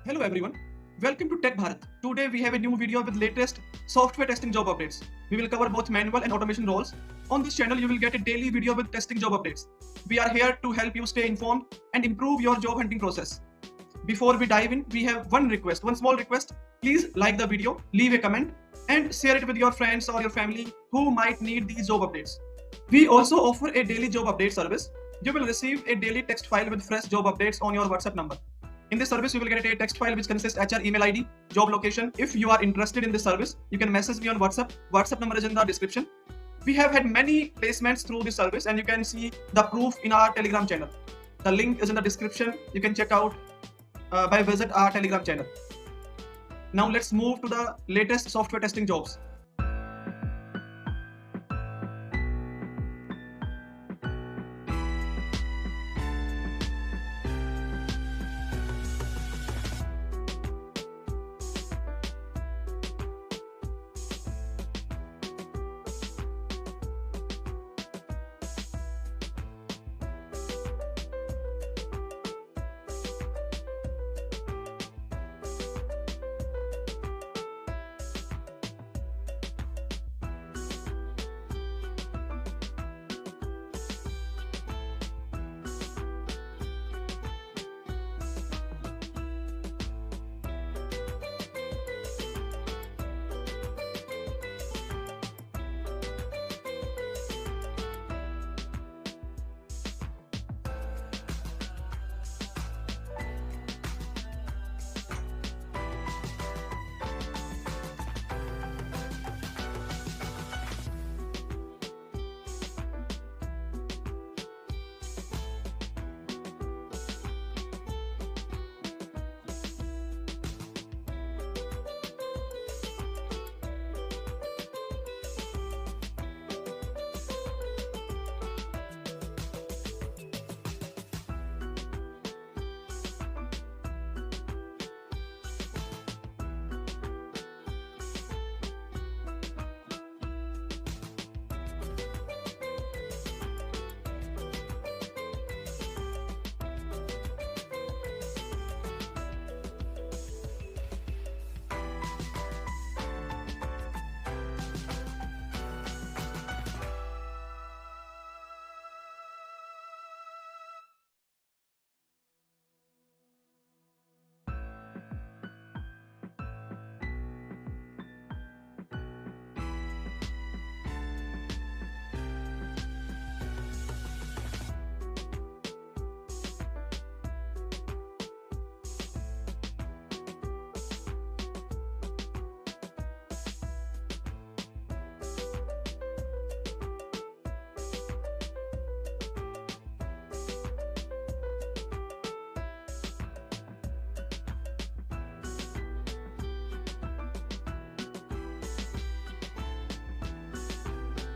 Hello everyone, welcome to Tech Bharat. Today we have a new video with latest software testing job updates. We will cover both manual and automation roles. On this channel you will get a daily video with testing job updates. We are here to help you stay informed and improve your job hunting process. Before we dive in, we have one small request. Please like the video, leave a comment and share it with your friends or your family who might need these job updates. We also offer a daily job update service. You will receive a daily text file with fresh job updates on your WhatsApp number. In this service, you will get a text file which consists HR email ID, job location. If you are interested in this service, you can message me on WhatsApp. WhatsApp number is in the description. We have had many placements through this service and you can see the proof in our Telegram channel. The link is in the description. You can check out by visit our Telegram channel. Now let's move to the latest software testing jobs.